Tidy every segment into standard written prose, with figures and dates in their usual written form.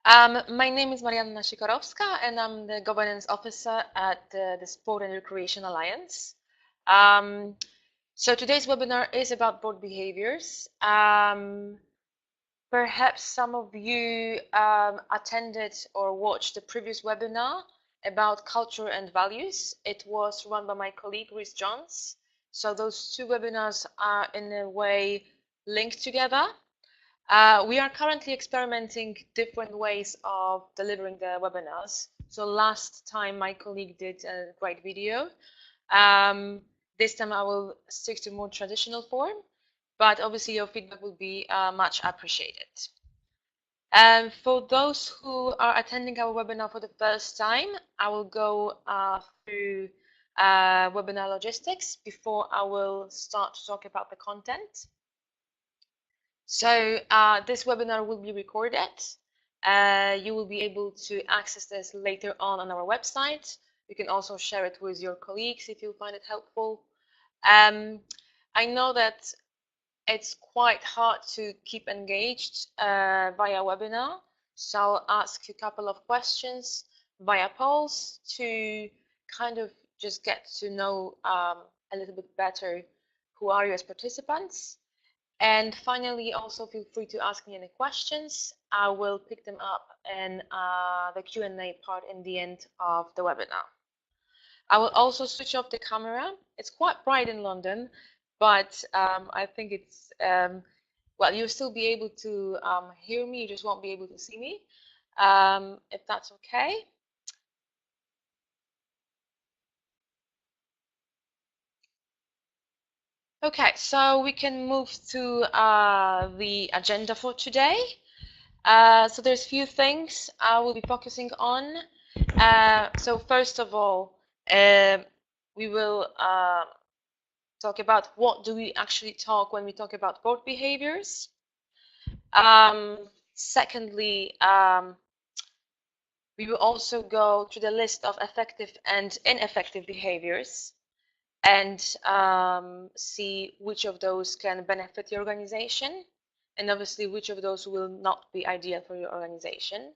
My name is Marianna Sikorowska, and I'm the Governance Officer at the Sport and Recreation Alliance. So today's webinar is about board behaviors. Perhaps some of you attended or watched the previous webinar about culture and values. It was run by my colleague, Rhys Jones. So those two webinars are in a way linked together. We are currently experimenting different ways of delivering the webinars. So last time my colleague did a great video. This time I will stick to more traditional form, but obviously your feedback will be much appreciated. For those who are attending our webinar for the first time, I will go through webinar logistics before I will start to talk about the content. So this webinar will be recorded. You will be able to access this later on our website. You can also share it with your colleagues if you find it helpful. I know that it's quite hard to keep engaged via webinar, so I'll ask you a couple of questions via polls to kind of just get to know a little bit better who are you as participants. And finally, also feel free to ask me any questions. I will pick them up in the Q&A part in the end of the webinar. I will also switch off the camera. It's quite bright in London, but I think it's, well, you'll still be able to hear me, you just won't be able to see me, if that's okay. Okay, so we can move to the agenda for today. So there's a few things I will be focusing on. So first of all, we will talk about what do we actually talk when we talk about board behaviors. Secondly, we will also go through the list of effective and ineffective behaviors and see which of those can benefit your organization, and obviously which of those will not be ideal for your organization.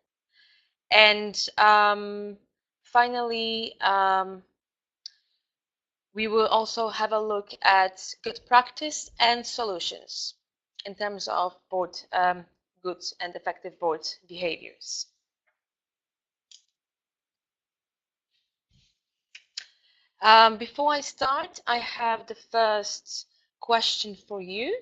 And finally, we will also have a look at good practice and solutions in terms of board good and effective board behaviors. Before I start, I have the first question for you.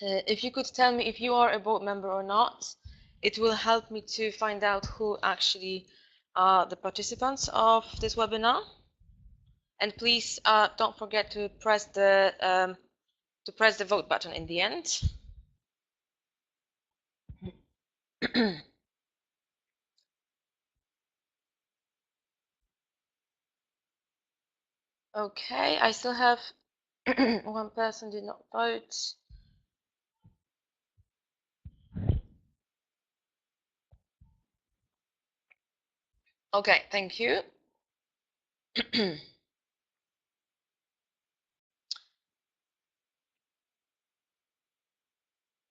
If you could tell me if you are a board member or not, it will help me to find out who actually are the participants of this webinar. And please don't forget to press the vote button in the end. Okay, I still have one person did not vote. Okay, thank you.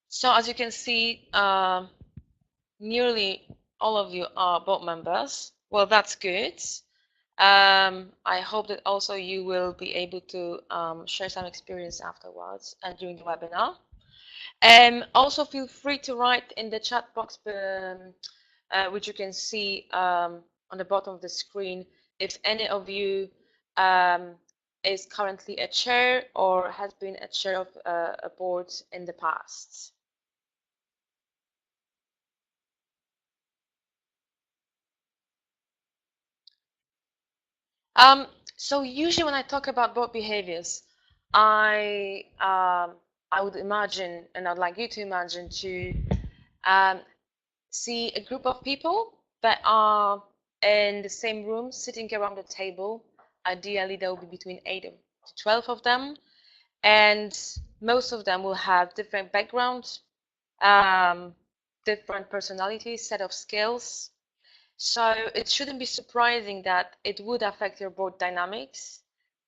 So as you can see, nearly all of you are board members. Well, that's good. I hope that also you will be able to share some experience afterwards and during the webinar. Also feel free to write in the chat box, which you can see on the bottom of the screen, if any of you is currently a chair or has been a chair of a board in the past. So usually when I talk about board behaviors, I would imagine, and I'd like you to imagine, to see a group of people that are in the same room, sitting around the table. Ideally, there will be between 8 to 12 of them, and most of them will have different backgrounds, different personalities, set of skills. So it shouldn't be surprising that it would affect your board dynamics,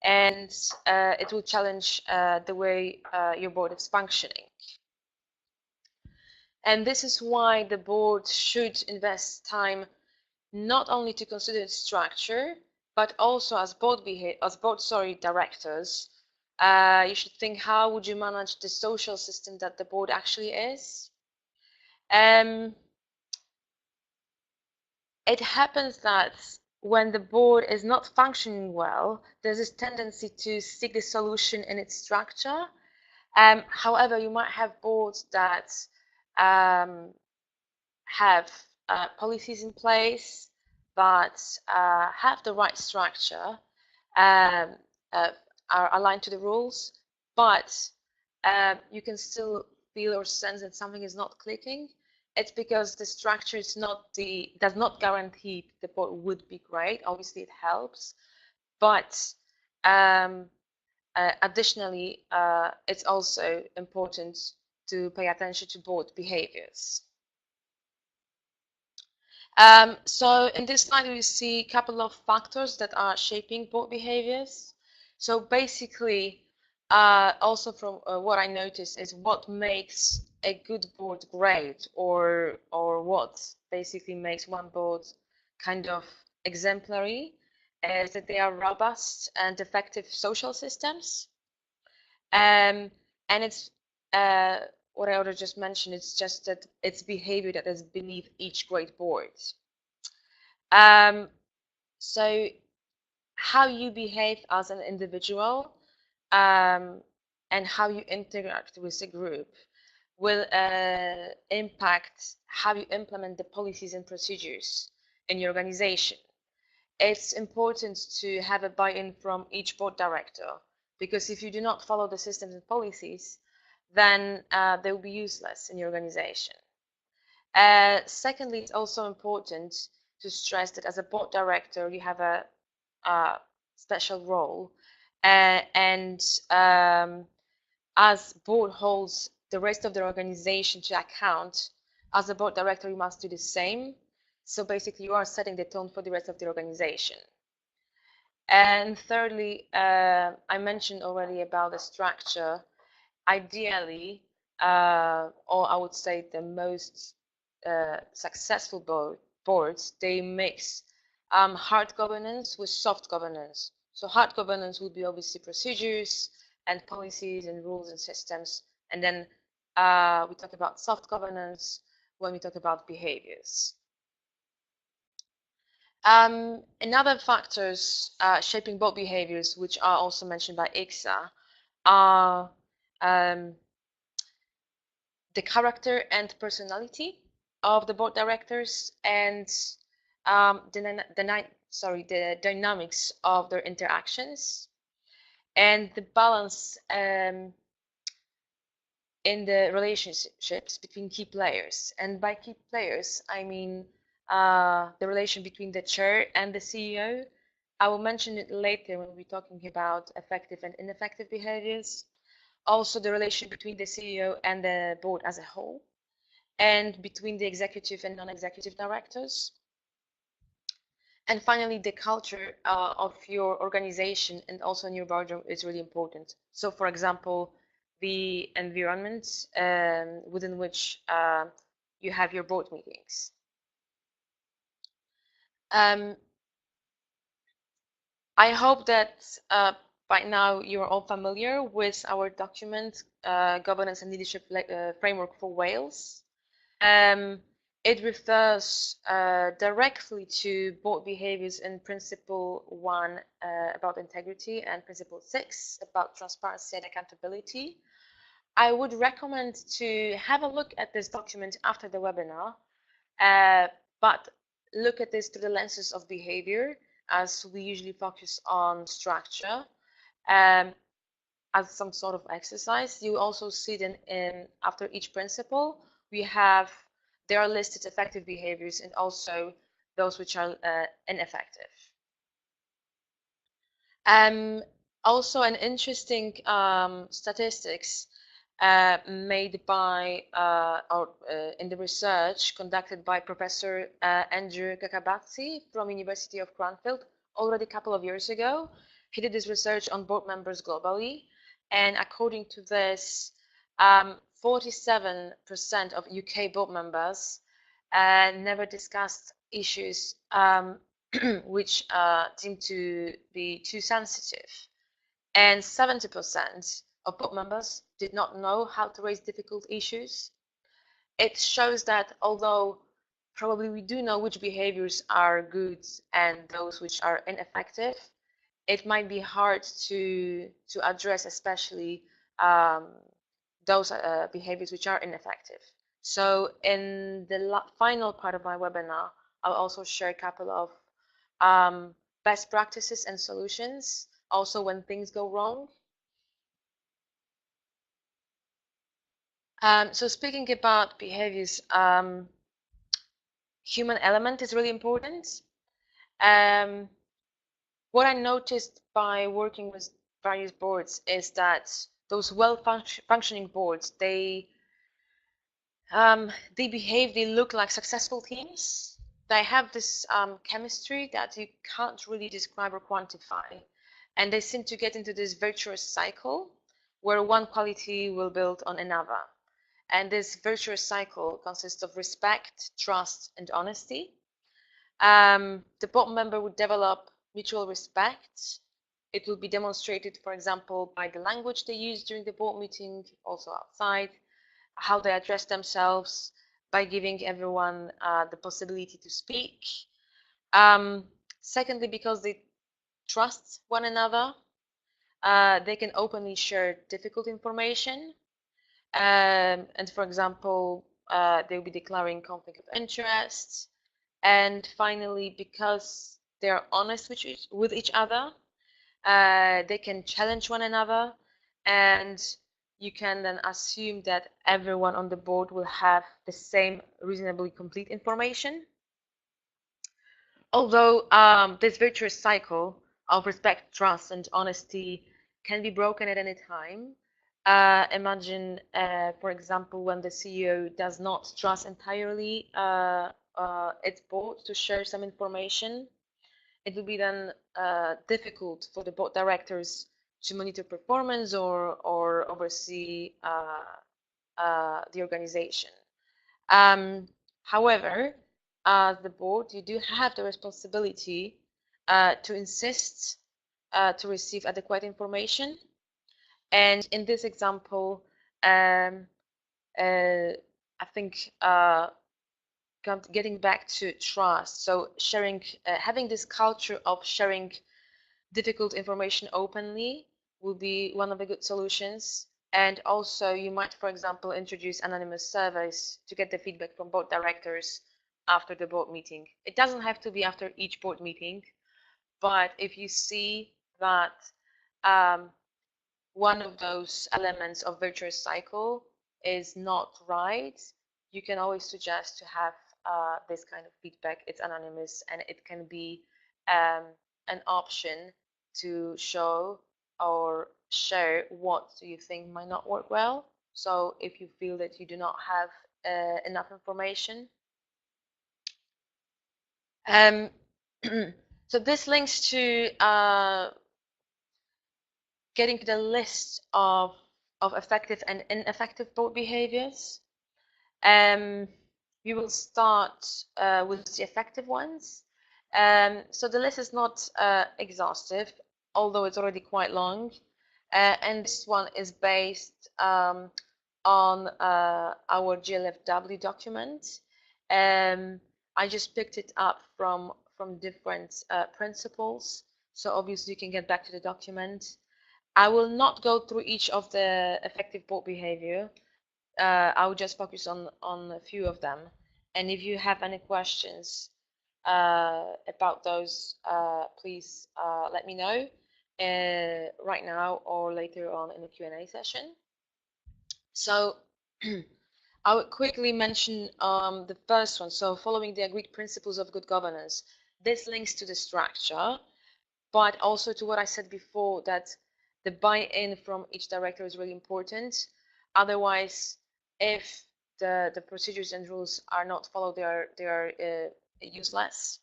and it will challenge the way your board is functioning. And this is why the board should invest time not only to consider its structure, but also as directors, you should think, how would you manage the social system that the board actually is? It happens that when the board is not functioning well, there's this tendency to seek the solution in its structure. However, you might have boards that have policies in place, but have the right structure, um, are aligned to the rules, but you can still feel or sense that something is not clicking. It's because the structure is does not guarantee the board would be great. Obviously, it helps, but additionally, it's also important to pay attention to board behaviors. So in this slide, we see a couple of factors that are shaping board behaviors. So basically, also from what I noticed is what makes a good board great, or what basically makes one board kind of exemplary, is that they are robust and effective social systems. And it's what I already just mentioned. It's just that it's behavior that is beneath each great board. So how you behave as an individual, and how you interact with a group will impact how you implement the policies and procedures in your organization. It's important to have a buy-in from each board director, because if you do not follow the systems and policies, then they will be useless in your organization. Secondly, it's also important to stress that as a board director, you have a special role, and as board holds the rest of the organization to account, as a board director, you must do the same. So basically, you are setting the tone for the rest of the organization. And thirdly, I mentioned already about the structure. Ideally, or I would say the most successful boards, they mix hard governance with soft governance. So hard governance would be obviously procedures and policies and rules and systems. And then we talk about soft governance when we talk about behaviors. Another factors shaping both behaviors, which are also mentioned by ICSA, are the character and personality of the board directors, and the dynamics of their interactions, and the balance in the relationships between key players. And by key players, I mean the relation between the chair and the CEO. I will mention it later when we're talking about effective and ineffective behaviors. Also, the relation between the CEO and the board as a whole, and between the executive and non-executive directors. And finally, the culture of your organization and also in your boardroom is really important. So, for example, the environment within which you have your board meetings. I hope that by now you're all familiar with our document, Governance and Leadership Framework for Wales. It refers directly to board behaviors in Principle 1 about integrity and Principle 6 about transparency and accountability. I would recommend to have a look at this document after the webinar, but look at this through the lenses of behavior, as we usually focus on structure. As some sort of exercise. You also see then after each principle, there are listed effective behaviors and also those which are ineffective. Also, an interesting statistics made by in the research conducted by Professor Andrew Kakabadze from University of Cranfield already a couple of years ago. He did this research on board members globally, and according to this, 47% of UK board members never discussed issues which deemed to be too sensitive, and 70% of board members did not know how to raise difficult issues. It shows that although probably we do know which behaviors are good and those which are ineffective, it might be hard to address, especially those behaviors which are ineffective. So in the final part of my webinar, I'll also share a couple of best practices and solutions, also when things go wrong. So speaking about behaviors, human element is really important. What I noticed by working with various boards is that those well-functioning boards, they behave, they look like successful teams. They have this chemistry that you can't really describe or quantify, and they seem to get into this virtuous cycle where one quality will build on another. And this virtuous cycle consists of respect, trust, and honesty. The board member would develop mutual respect. It will be demonstrated, for example, by the language they use during the board meeting, also outside, how they address themselves, by giving everyone the possibility to speak. Secondly, because they trust one another, they can openly share difficult information. And for example, they'll be declaring conflict of interest. And finally, because they're honest with each other, they can challenge one another, and you can then assume that everyone on the board will have the same reasonably complete information. Although this virtuous cycle of respect, trust, and honesty can be broken at any time. Imagine, for example, when the CEO does not trust entirely its board to share some information. It will be then difficult for the board directors to monitor performance or oversee the organization. However, as the board, you do have the responsibility to insist to receive adequate information. And in this example, I think getting back to trust, so sharing, having this culture of sharing difficult information openly will be one of the good solutions. And also you might, for example, introduce anonymous surveys to get the feedback from board directors after the board meeting. It doesn't have to be after each board meeting, but if you see that one of those elements of virtuous cycle is not right, you can always suggest to have this kind of feedback. It's anonymous, and it can be an option to show or share what do you think might not work well. So if you feel that you do not have enough information. So this links to getting to the list of effective and ineffective board behaviors. We will start with the effective ones. So the list is not exhaustive, although it's already quite long. And this one is based on our GLFW document. I just picked it up from different principles. So obviously you can get back to the document. I will not go through each of the effective board behavior. I will just focus on a few of them. And if you have any questions about those, please let me know right now or later on in the Q&A session. So I would quickly mention the first one. So following the agreed principles of good governance. This links to the structure, but also to what I said before, that the buy-in from each director is really important. Otherwise, if the procedures and rules are not followed, they are useless.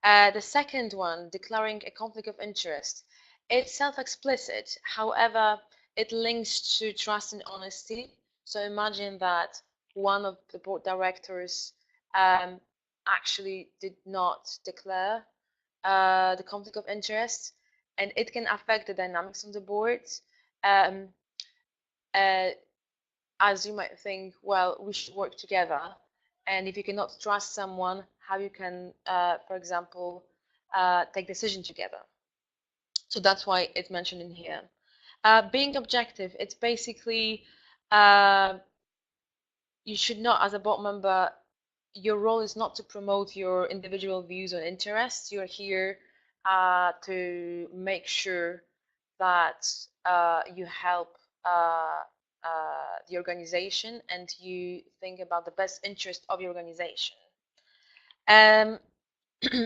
The second one, declaring a conflict of interest. It's self-explicit. However, it links to trust and honesty. So imagine that one of the board directors actually did not declare the conflict of interest, and it can affect the dynamics on the board. Um, as you might think, well, we should work together. And if you cannot trust someone, how you can, for example, take decision together. So that's why it's mentioned in here. Being objective, it's basically you should not, as a board member, your role is not to promote your individual views or interests. You're here to make sure that you help the organization and you think about the best interest of your organization. And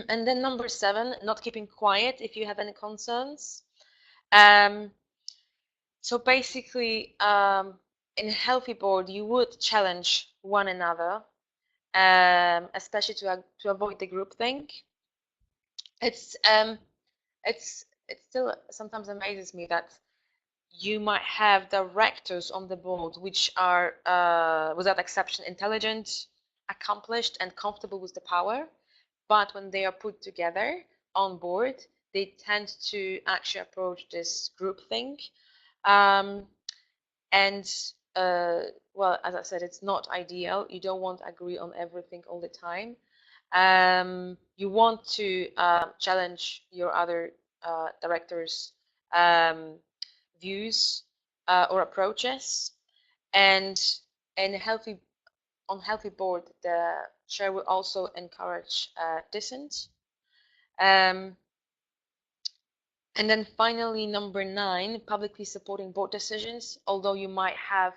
then number 7, not keeping quiet if you have any concerns. So basically, in a healthy board, you would challenge one another, especially to avoid the groupthink. It's it still sometimes amazes me that you might have directors on the board which are, without exception, intelligent, accomplished, and comfortable with the power, but when they are put together on board, they tend to actually approach this groupthink. And well, as I said, it's not ideal. You don't want to agree on everything all the time. You want to challenge your other directors' views or approaches, and in a healthy board, the chair will also encourage dissent. And then finally, number 9, publicly supporting board decisions, although you might have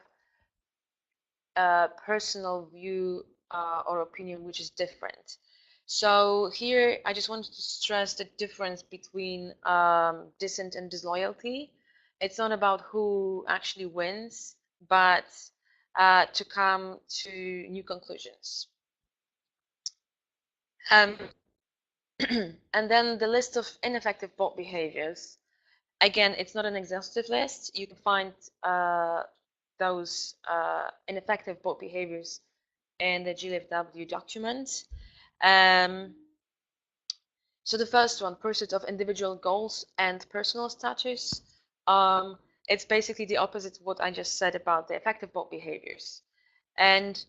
a personal view or opinion which is different. So here, I just wanted to stress the difference between dissent and disloyalty. It's not about who actually wins, but to come to new conclusions. And then the list of ineffective board behaviors. Again, it's not an exhaustive list. You can find those ineffective board behaviors in the GLFW document. So the first one, pursuit of individual goals and personal status. It's basically the opposite of what I just said about the effective board behaviors. And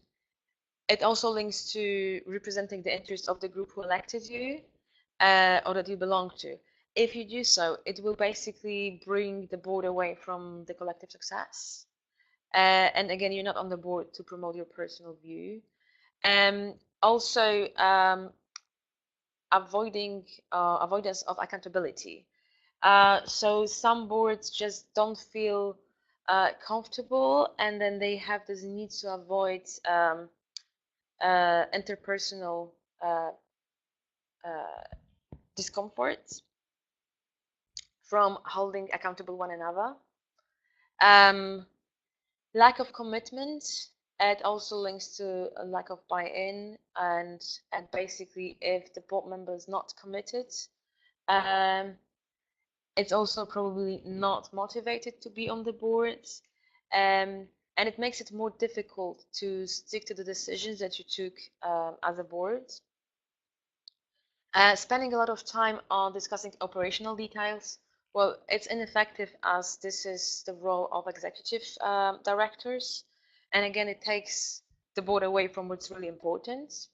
it also links to representing the interests of the group who elected you or that you belong to. If you do so, it will basically bring the board away from the collective success. And again, you're not on the board to promote your personal view. Also, avoidance of accountability. So some boards just don't feel comfortable, and then they have this need to avoid interpersonal discomfort from holding accountable one another. Lack of commitment. It also links to a lack of buy-in, and basically, if the board member is not committed, it's also probably not motivated to be on the board, and it makes it more difficult to stick to the decisions that you took as a board. Spending a lot of time on discussing operational details, well, it's ineffective as this is the role of executive directors. And again, it takes the board away from what's really important.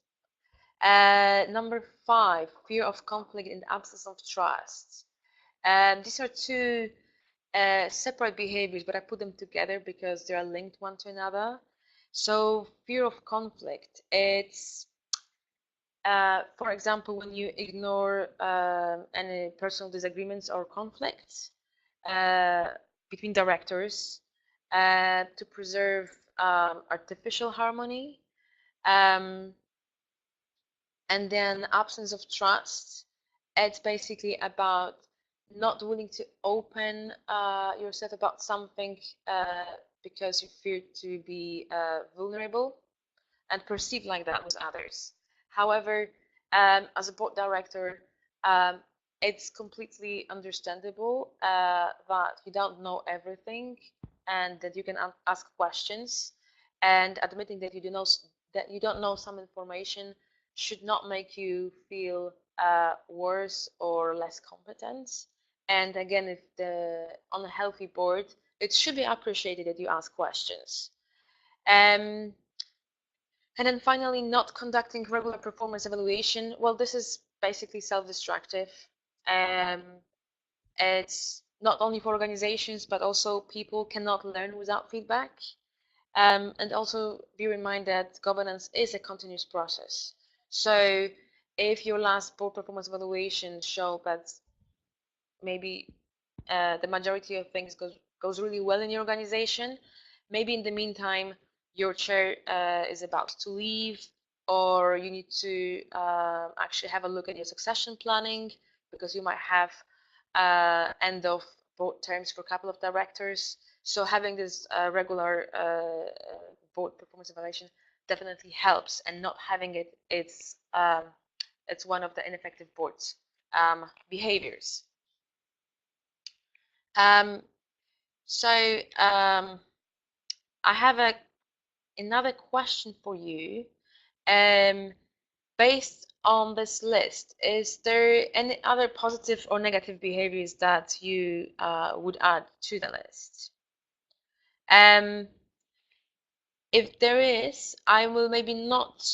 Number 5, fear of conflict and absence of trust. These are two separate behaviors, but I put them together because they are linked one to another. So fear of conflict, it's for example, when you ignore any personal disagreements or conflicts between directors to preserve artificial harmony, and then absence of trust, it's basically about not willing to open yourself about something because you fear to be vulnerable and perceived like that with others. However, as a board director, it's completely understandable that you don't know everything and that you can ask questions. and admitting that you don't know some information should not make you feel worse or less competent. And again, if on a healthy board, it should be appreciated that you ask questions. Um, and then finally, not conducting regular performance evaluation. Well, this is basically self-destructive. Um, it's not only for organizations, but also people cannot learn without feedback. And also be reminded that governance is a continuous process. So if your last board performance evaluation showed that maybe the majority of things goes really well in your organization, maybe in the meantime your chair is about to leave, or you need to actually have a look at your succession planning, because you might have end of board terms for a couple of directors. So having this regular board performance evaluation definitely helps, and not having it, it's one of the ineffective boards behaviors. Um, so I have another question for you. Based on this list, is there any other positive or negative behaviors that you would add to the list? If there is, I will maybe not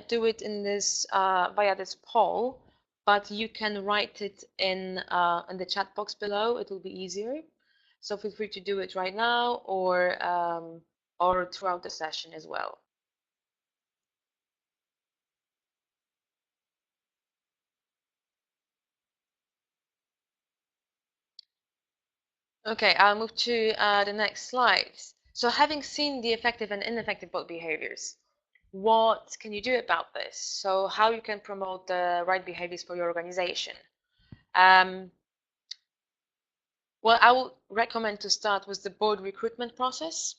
do it in this via this poll, but you can write it in the chat box below. It will be easier. So feel free to do it right now, or throughout the session as well. Okay, I'll move to the next slide. So having seen the effective and ineffective bot behaviors, what can you do about this? So how you can promote the right behaviors for your organization? Well, I would recommend to start with the board recruitment process.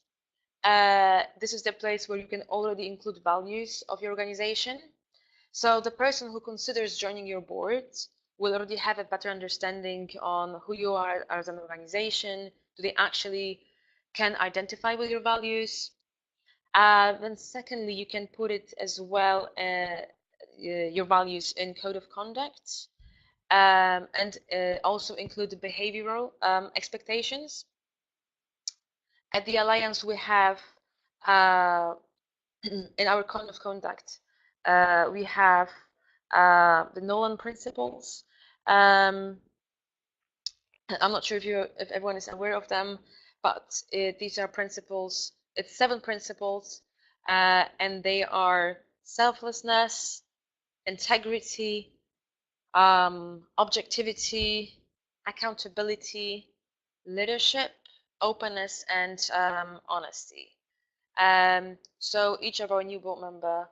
This is the place where you can already include values of your organization. So the person who considers joining your board will already have a better understanding on who you are as an organization. Do they actually can identify with your values? Then secondly, you can put it as well, your values in code of conduct, and also include the behavioral expectations. At the Alliance, we have in our code of conduct, we have the Nolan principles. I'm not sure if everyone is aware of them, but these are principles. It's 7 principles, and they are selflessness, integrity, objectivity, accountability, leadership, openness, and honesty. So each of our new board member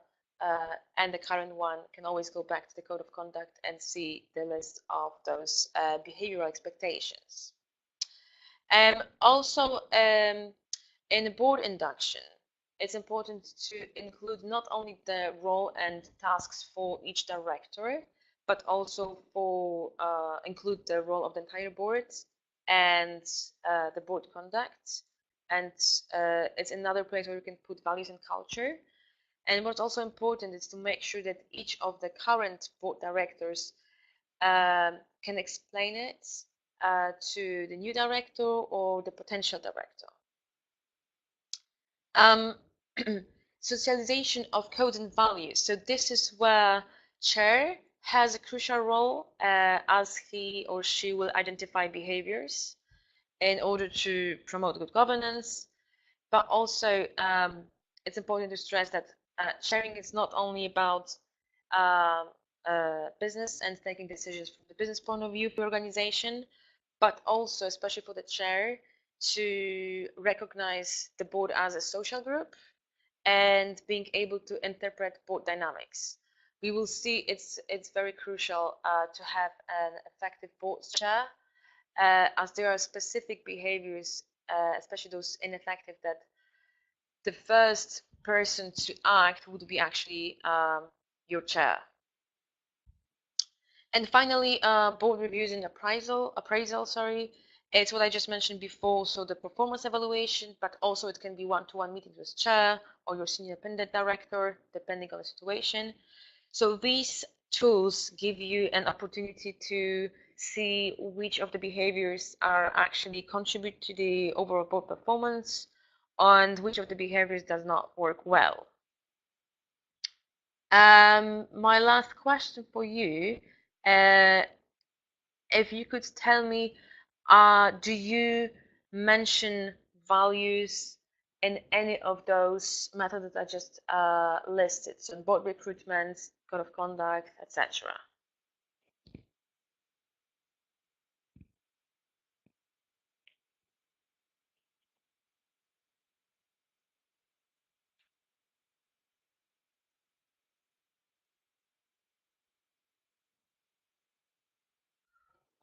and the current one can always go back to the code of conduct and see the list of those behavioral expectations. Also, in board induction, it's important to include not only the role and tasks for each director, but also for include the role of the entire board and the board conduct. And it's another place where you can put values and culture. And what's also important is to make sure that each of the current board directors can explain it to the new director or the potential director. Socialization of codes and values. So this is where chair has a crucial role, as he or she will identify behaviors in order to promote good governance. But also, it's important to stress that sharing is not only about business and taking decisions from the business point of view for the organization, but also, especially for the chair, to recognize the board as a social group and being able to interpret board dynamics. We will see it's very crucial to have an effective board chair, as there are specific behaviors, especially those ineffective, that the first person to act would be actually your chair. And finally, board reviews and appraisal, sorry. it's what I just mentioned before, so the performance evaluation, but also it can be one-to-one meetings with chair or your senior independent director, depending on the situation. So these tools give you an opportunity to see which of the behaviors are actually contribute to the overall board performance and which of the behaviors does not work well. My last question for you, if you could tell me, do you mention values in any of those methods that I just listed? So board recruitment, code of conduct, etc.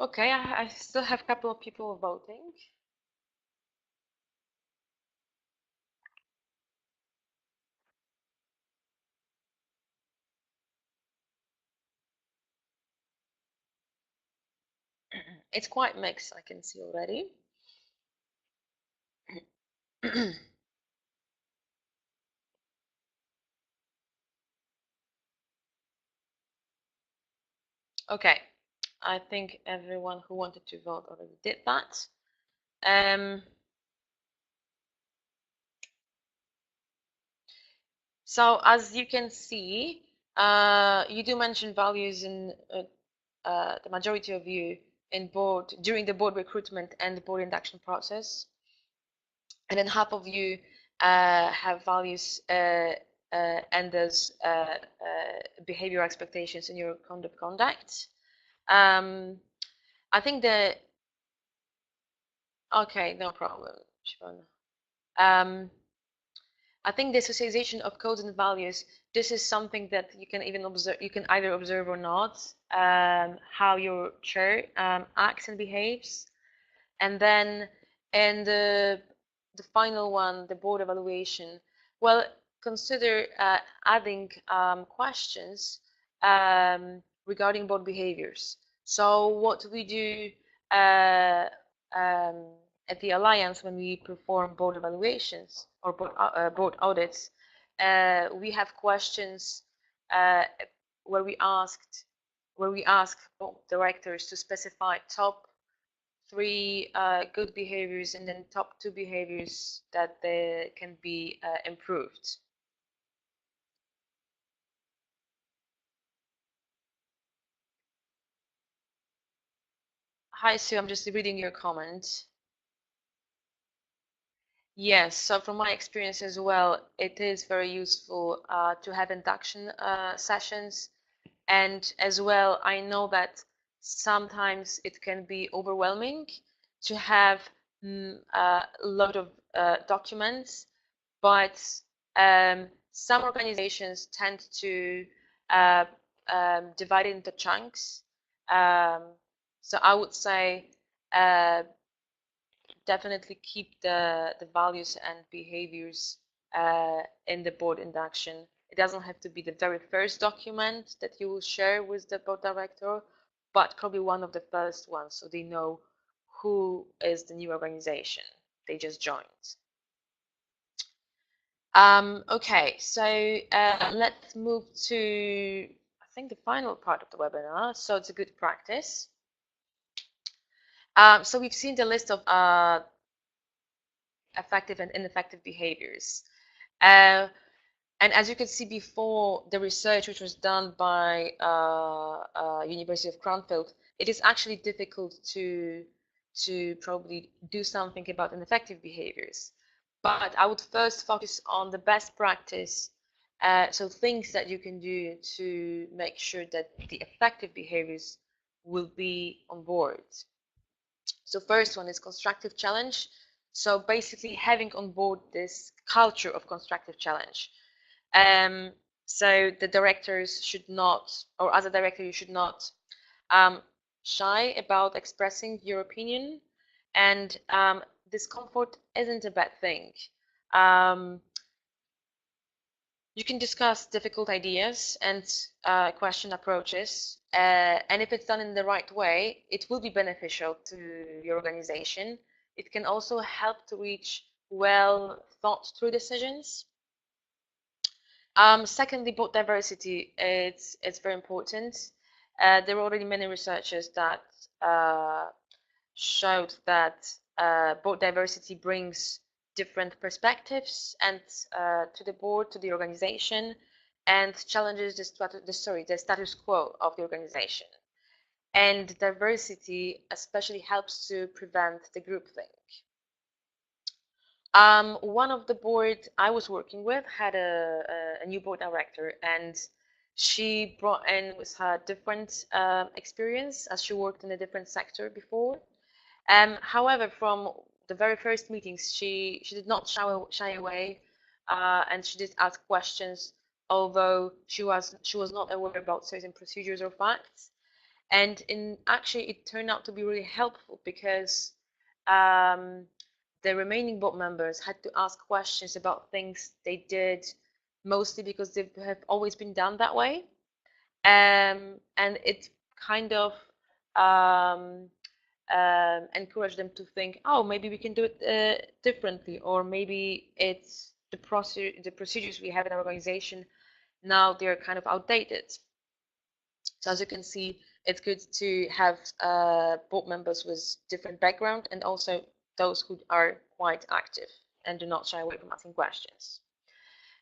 Okay, I still have a couple of people voting. It's quite mixed, I can see already. Okay, I think everyone who wanted to vote already did that. So as you can see, you do mention values in the majority of you in board during the board recruitment and the board induction process, and then half of you have values and there's behavior expectations in your code of conduct. I think that okay, no problem, Siobhan. I think the socialization of codes and values, this is something that you can even observe, you can either observe or not, how your chair acts and behaves. And then in the final one, the board evaluation, well, consider adding questions regarding board behaviors. So what we do um, at the Alliance when we perform board evaluations or board audits, we have questions uh, where we ask board directors to specify top three good behaviors and then top two behaviors that they can be improved. Hi, Sue, I'm just reading your comment. Yes, so from my experience as well, it is very useful to have induction sessions. And as well, I know that sometimes it can be overwhelming to have a lot of documents, but some organizations tend to uh, divide it into chunks. Um, so I would say definitely keep the values and behaviors in the board induction. It doesn't have to be the very first document that you will share with the board director, but probably one of the first ones so they know who is the new organization they just joined. Okay, so let's move to, I think, the final part of the webinar. So it's a good practice. So we've seen the list of effective and ineffective behaviors. And as you can see before, the research which was done by University of Cranfield, it is actually difficult to probably do something about ineffective behaviors. But I would first focus on the best practice, so things that you can do to make sure that the effective behaviors will be on board. So first one is constructive challenge. So basically having on board this culture of constructive challenge. Um, so the directors should not, or as a director, you should not shy about expressing your opinion. And discomfort isn't a bad thing. Um, You can discuss difficult ideas and question approaches, and if it's done in the right way, it will be beneficial to your organization. It can also help to reach well thought through decisions. Secondly, board diversity, it's very important. There are already many researchers that showed that board diversity brings different perspectives and to the board, to the organization, and challenges the status quo of the organization. And diversity especially helps to prevent the groupthink. One of the board I was working with had a new board director, and she brought in with her different experience as she worked in a different sector before. However, from the very first meetings, she did not shy away, and she did ask questions, although she was not aware about certain procedures or facts. And actually, it turned out to be really helpful because um, the remaining board members had to ask questions about things they did, mostly because they have always been done that way. And it kind of um, encourage them to think, oh, maybe we can do it differently, or maybe it's the procedures we have in our organization now they're kind of outdated. So as you can see, it's good to have board members with different background and also those who are quite active and do not shy away from asking questions.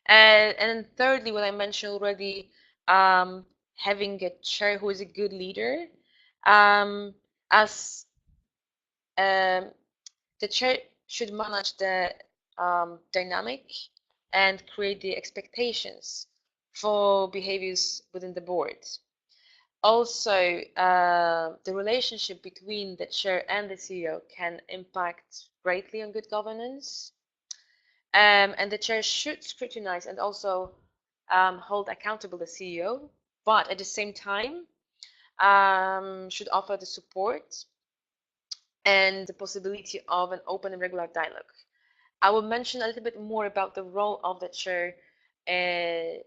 And then thirdly, what I mentioned already, having a chair who is a good leader. As the chair should manage the dynamic and create the expectations for behaviors within the board. Also, the relationship between the chair and the CEO can impact greatly on good governance. And the chair should scrutinize and also hold accountable the CEO, but at the same time should offer the support and the possibility of an open and regular dialogue. I will mention a little bit more about the role of the chair in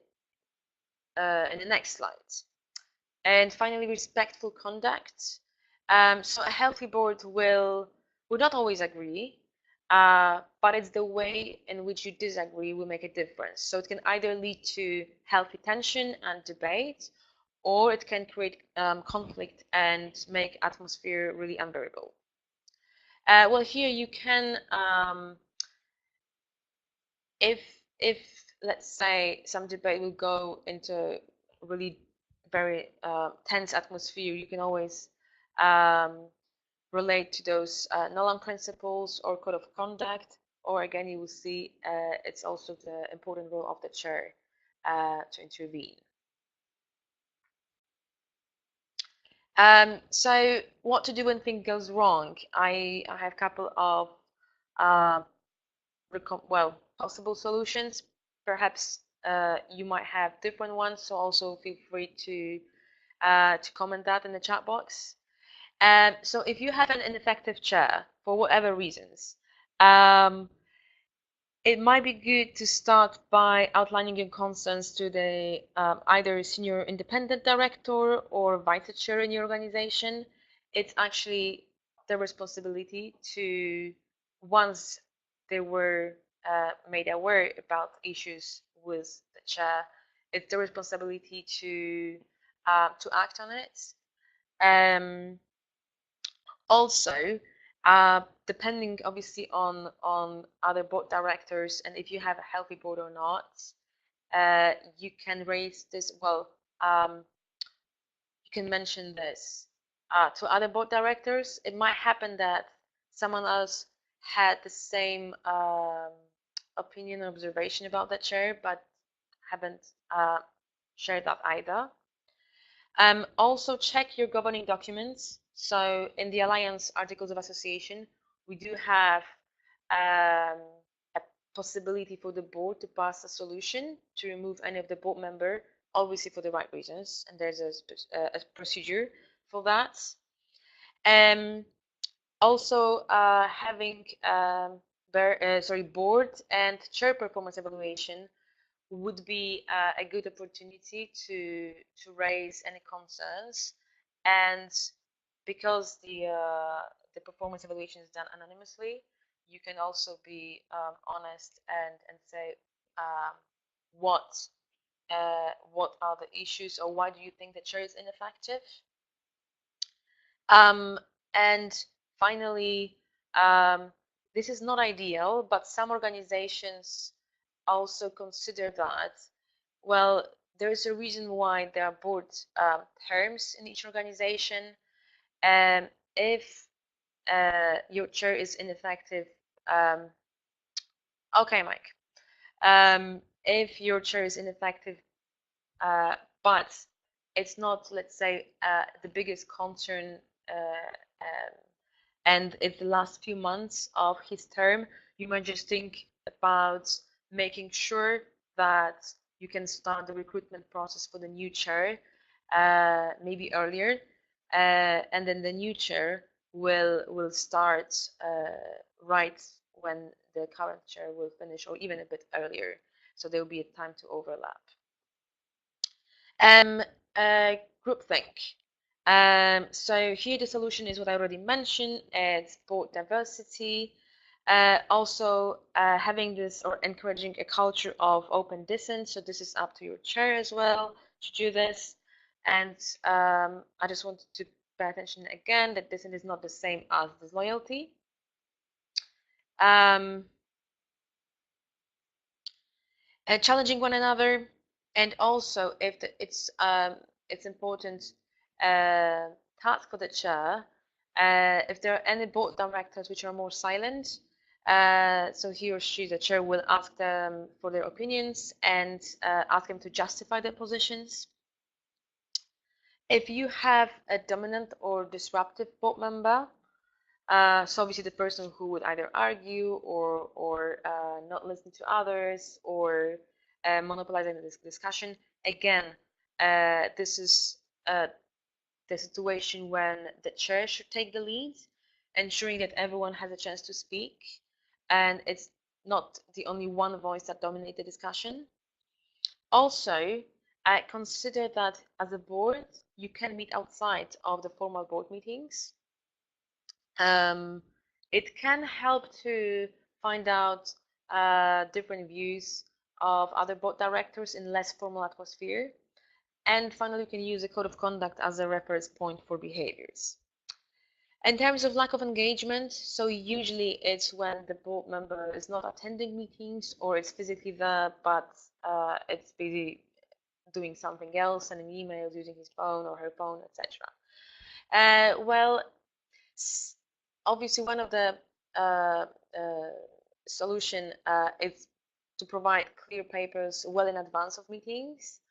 the next slide. And finally, respectful conduct. So a healthy board will not always agree, but it's the way in which you disagree will make a difference. So it can either lead to healthy tension and debate, or it can create conflict and make atmosphere really unbearable. Well, here you can, if let's say some debate will go into really very tense atmosphere, you can always relate to those Nolan principles or code of conduct, or again, you will see it's also the important role of the chair to intervene. So what to do when things goes wrong? I have a couple of possible solutions. Perhaps you might have different ones, so also feel free to comment that in the chat box. So if you have an ineffective chair for whatever reasons, it might be good to start by outlining your concerns to the either senior independent director or vice chair in your organization. It's actually the responsibility to, once they were made aware about issues with the chair, it's the responsibility to act on it. Also, depending obviously on other board directors and if you have a healthy board or not, you can raise this. Well, you can mention this to other board directors. It might happen that someone else had the same opinion or observation about that chair, but haven't shared that either. Also check your governing documents. So in the Alliance Articles of Association, we do have a possibility for the board to pass a solution to remove any of the board member, obviously for the right reasons, and there's a procedure for that. Also having board and chair performance evaluation would be a good opportunity to raise any concerns, and because the performance evaluation is done anonymously, you can also be honest and say um, what what are the issues, or why do you think the chair is ineffective. Um, and finally, this is not ideal, but some organizations also consider that, well, there is a reason why there are board terms in each organization. And if your chair is ineffective, um, okay, Mike, if your chair is ineffective, but it's not, let's say, the biggest concern, and if the last few months of his term, you might just think about making sure that you can start the recruitment process for the new chair maybe earlier, and then the new chair will start right when the current chair will finish, or even a bit earlier, so there will be a time to overlap. Um, groupthink. So here the solution is what I already mentioned. It's board diversity. Also having this, or encouraging a culture of open dissent. So this is up to your chair as well to do this. And I just wanted to pay attention again that dissent is not the same as disloyalty. Challenging one another, and also if it's important task for the chair, if there are any board directors which are more silent, so he or she, the chair, will ask them for their opinions and ask them to justify their positions. If you have a dominant or disruptive board member, so obviously the person who would either argue or not listen to others, or monopolizing this discussion. Again, this is the situation when the chair should take the lead, ensuring that everyone has a chance to speak, and it's not the only one voice that dominates the discussion. Also, I consider that as a board, you can meet outside of the formal board meetings. It can help to find out different views of other board directors in less formal atmosphere. And finally, you can use a code of conduct as a reference point for behaviors. In terms of lack of engagement, so usually it's when the board member is not attending meetings, or it's physically there, but it's busy doing something else, sending emails, using his phone or her phone, etc. Well, obviously one of the solution is to provide clear papers well in advance of meetings.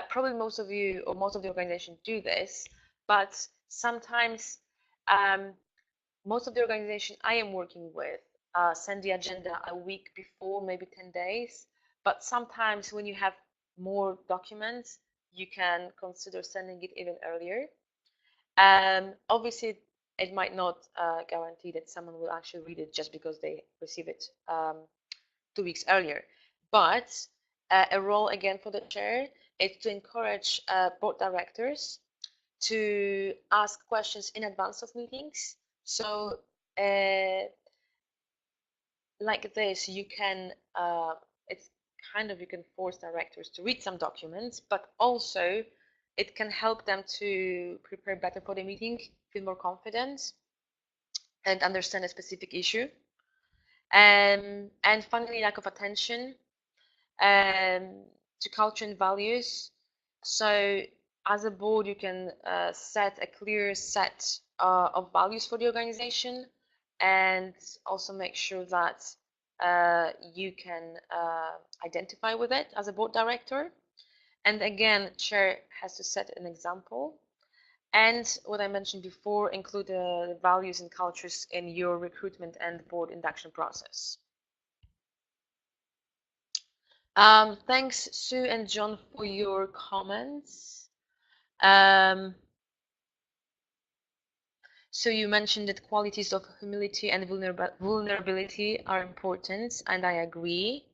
Probably most of you, or most of the organization, do this, but sometimes most of the organization I am working with send the agenda a week before, maybe 10 days. But sometimes when you have more documents, you can consider sending it even earlier. Obviously, it might not guarantee that someone will actually read it just because they receive it 2 weeks earlier. But a role again for the chair is to encourage board directors to ask questions in advance of meetings. So like this, you can, it's kind of, you can force directors to read some documents, but also it can help them to prepare better for the meeting, feel more confident, and understand a specific issue. And finally, lack of attention to culture and values. So as a board, you can set a clear set of values for the organization, and also make sure that you can identify with it as a board director. And again, chair has to set an example. And what I mentioned before, include the values and cultures in your recruitment and board induction process. Thanks, Sue and John, for your comments. So you mentioned that qualities of humility and vulnerability are important, and I agree.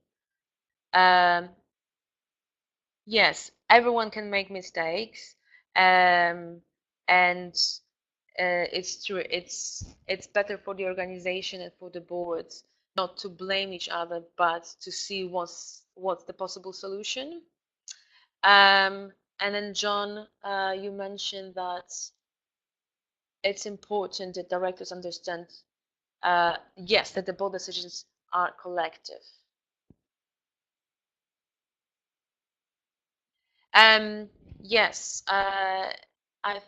Yes, everyone can make mistakes, and it's true. It's better for the organization and for the boards not to blame each other, but to see what's the possible solution. And then John, you mentioned that it's important that directors understand, yes, that the board decisions are collective. Um, yes, I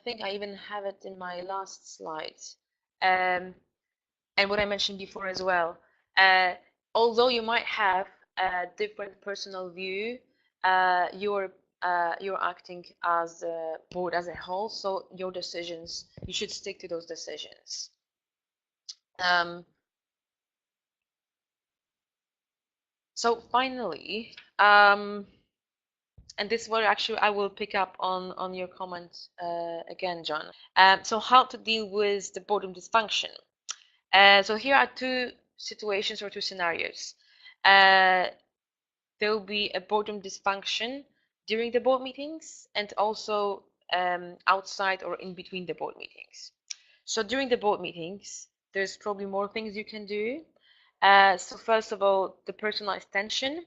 think I even have it in my last slide. Um, and what I mentioned before as well. Uh, Although you might have a different personal view, you're acting as a board as a whole, so your decisions, you should stick to those decisions. Um, so finally, and this is where actually I will pick up on your comment again, John. So how to deal with the boredom dysfunction? So here are two situations or two scenarios. There will be a boredom dysfunction during the board meetings and also outside or in between the board meetings. So during the board meetings, there's probably more things you can do. So first of all, the personalized tension.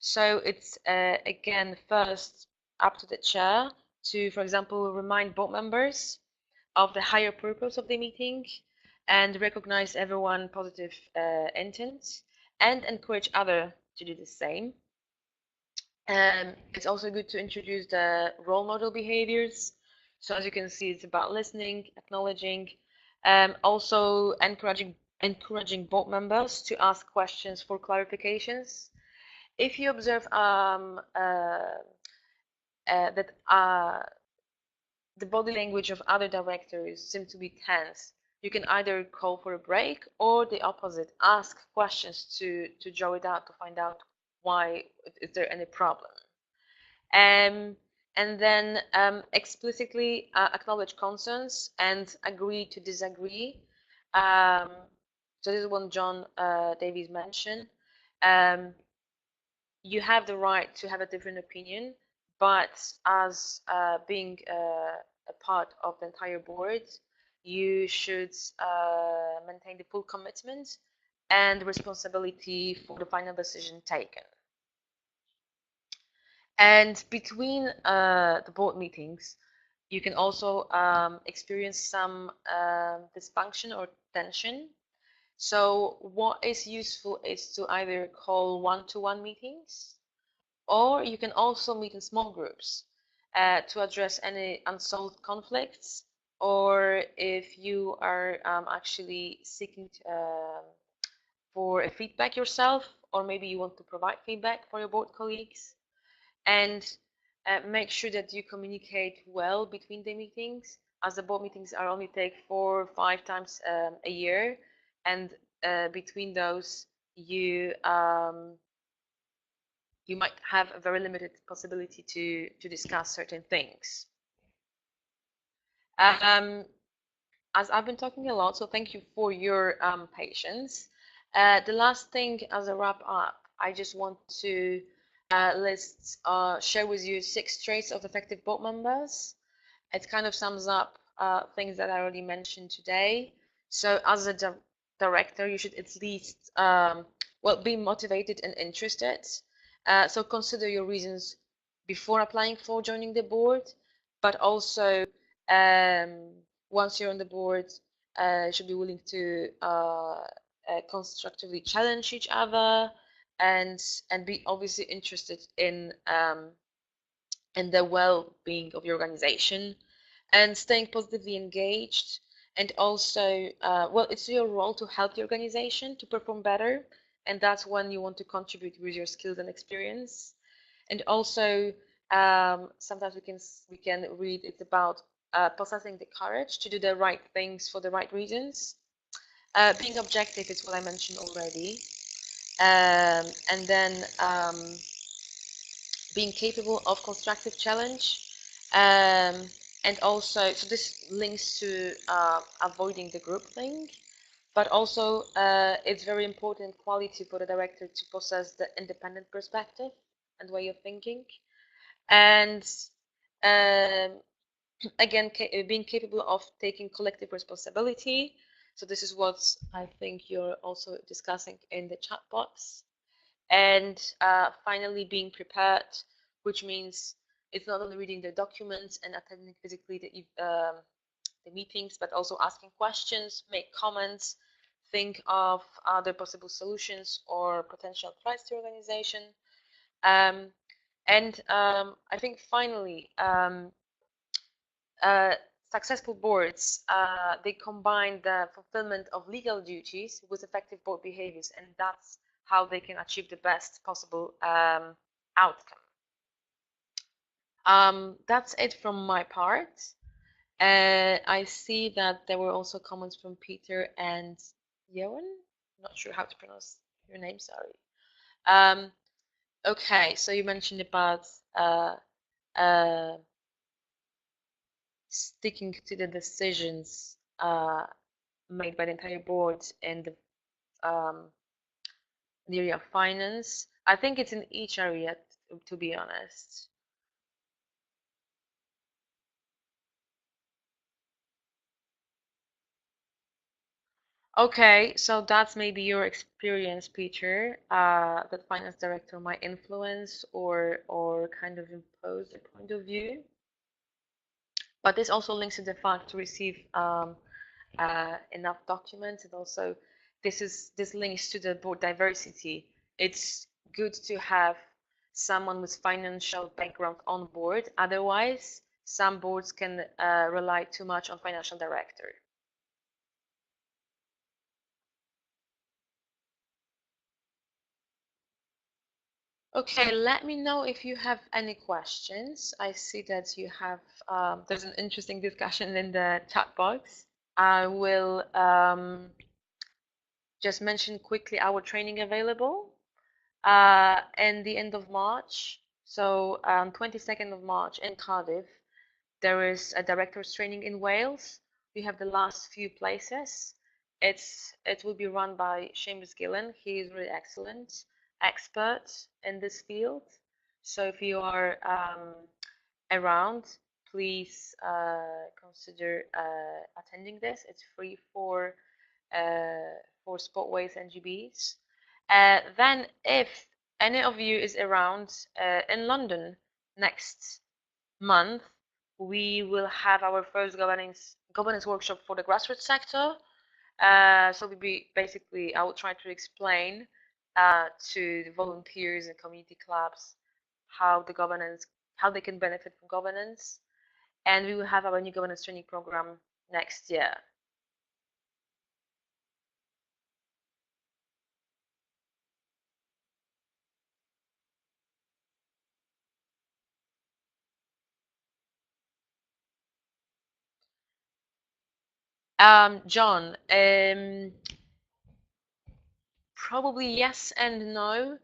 So it's again first up to the chair to, for example, remind board members of the higher purpose of the meeting and recognize everyone positive intent and encourage other to do the same. It's also good to introduce the role model behaviors. So as you can see, it's about listening, acknowledging, also encouraging board members to ask questions for clarifications. If you observe that the body language of other directors seem to be tense, you can either call for a break or the opposite, ask questions to draw it out to find out why is there any problem. Um, and then explicitly acknowledge concerns and agree to disagree. Um, so this is what John Davies mentioned. Um, you have the right to have a different opinion, but as being a part of the entire board, you should maintain the full commitment and responsibility for the final decision taken. And between the board meetings, you can also experience some dysfunction or tension. So what is useful is to either call one-to-one meetings, or you can also meet in small groups to address any unsolved conflicts, or if you are actually seeking for a feedback yourself, or maybe you want to provide feedback for your board colleagues. And make sure that you communicate well between the meetings, as the board meetings are only take 4 or 5 times a year, and between those you might have a very limited possibility to discuss certain things. As I've been talking a lot, so thank you for your patience. The last thing as a wrap up, I just want to share with you 6 traits of effective board members. It kind of sums up things that I already mentioned today. So as a director, you should at least well, be motivated and interested. So consider your reasons before applying for joining the board, but also once you're on the board, should be willing to constructively challenge each other and be obviously interested in the well-being of your organization and staying positively engaged. And also, well, it's your role to help the organization to perform better, and that's when you want to contribute with your skills and experience. And also, sometimes we can read it's about possessing the courage to do the right things for the right reasons. Being objective is what I mentioned already, and then being capable of constructive challenge. And also, so this links to avoiding the group thing, but also it's very important quality for the director to possess the independent perspective and way of thinking. and um, again, being capable of taking collective responsibility. So this is what I think you're also discussing in the chat box. And finally, being prepared, which means it's not only reading the documents and attending physically the meetings, but also asking questions, make comments, think of other possible solutions or potential threats to your organization. Um, and I think finally, uh, successful boards, they combine the fulfillment of legal duties with effective board behaviors, and that's how they can achieve the best possible outcome. That's it from my part. I see that there were also comments from Peter and Johan. Not sure how to pronounce your name, sorry. Okay, so you mentioned about uh, sticking to the decisions made by the entire board in the area of finance. I think it's in each area, to be honest. Okay, so that's maybe your experience, Peter, that finance director might influence or kind of impose a point of view. But this also links to the fact to receive enough documents, and also this links to the board diversity. It's good to have someone with financial background on board. Otherwise, some boards can rely too much on financial director. Okay, let me know if you have any questions. I see that you have, there's an interesting discussion in the chat box. I will just mention quickly our training available in the end of March. So 22nd of March in Cardiff, there is a director's training in Wales. We have the last few places. It will be run by Seamus Gillen. He is really excellent, expert in this field. So if you are around, please consider attending this. It's free for Spotways and GBs. Then, if any of you is around in London next month, we will have our first governance workshop for the grassroots sector. So we basically, I will try to explain to the volunteers and community clubs how they can benefit from governance, and we will have our new governance training program next year. John, probably yes and no.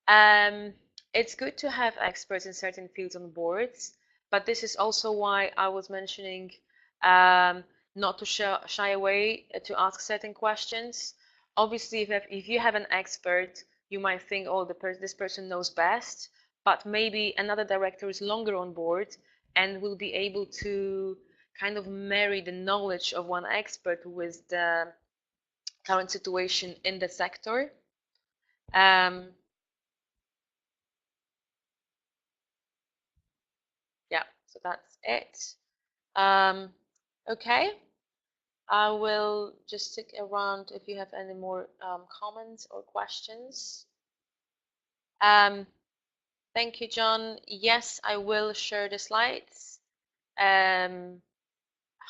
Um, it's good to have experts in certain fields on boards, but this is also why I was mentioning not to shy away to ask certain questions. Obviously, if you have an expert, you might think, oh, this person knows best, but maybe another director is longer on board and will be able to kind of marry the knowledge of one expert with the current situation in the sector. Yeah, so that's it. Okay, I will just stick around if you have any more comments or questions. Thank you, John. Yes, I will share the slides.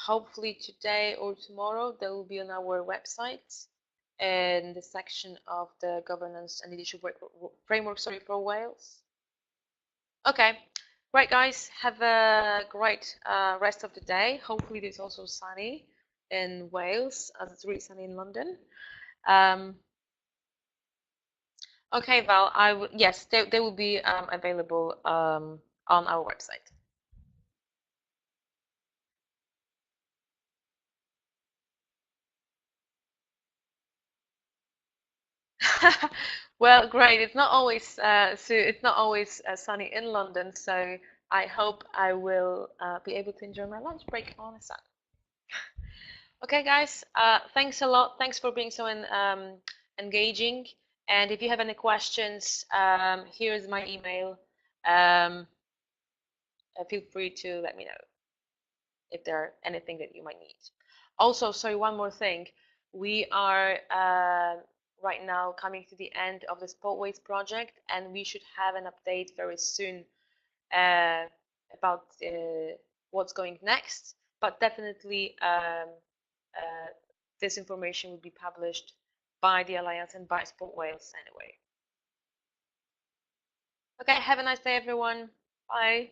Hopefully today or tomorrow they will be on our website in the section of the governance and leadership framework, sorry, for Wales. Okay, great guys. Have a great rest of the day. Hopefully it's also sunny in Wales as it's really sunny in London. Okay, Val, yes, they will be available on our website. Well, great. It's not always it's not always sunny in London, so I hope I will be able to enjoy my lunch break on a Saturday. Okay, guys, thanks a lot. Thanks for being so engaging. And if you have any questions, here's my email. Feel free to let me know if there anything that you might need. Also, sorry, one more thing. We are right now coming to the end of the Spotways project, and we should have an update very soon uh, about what's going next. But definitely, this information will be published by the Alliance and by Sport Wales anyway. Okay, have a nice day, everyone. Bye.